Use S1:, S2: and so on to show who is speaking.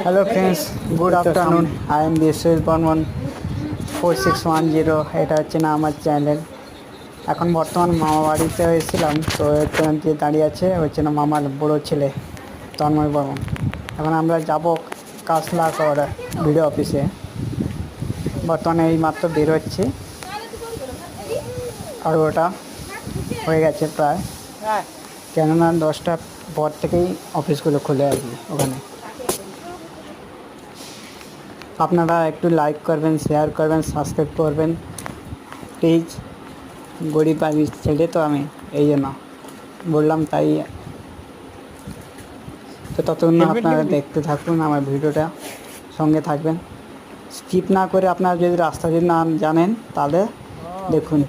S1: Hello friends, good afternoon. I am Biswajit Barman 4610। এটা হচ্ছে না আমার চ্যানেল। এখন বর্তমান মামা বাড়িতে এসেছিলাম, তো যে দাঁড়িয়ে আছে হচ্ছে না মামার বড়ো ছেলে তন্ময় বর্মন। এখন আমরা যাব কাসলা করা ভিডিও অফিসে। বর্তমানে এই মাত্র বের হচ্ছি, আর ওটা হয়ে গেছে প্রায়, কেননা 10টার পর থেকেই অফিসগুলো খুলে আর কি ওখানে। আপনারা একটু লাইক করবেন, শেয়ার করবেন, সাবস্ক্রাইব করবেন প্লিজ। গরিব বাড়ির ছেলে তো আমি, এই জন্য বললাম। তাই তো ততক্ষণ আপনারা দেখতে থাকুন আমার ভিডিওটা, সঙ্গে থাকবেন, স্কিপ না করে। আপনারা যদি রাস্তা যদি না জানেন তাহলে দেখুন।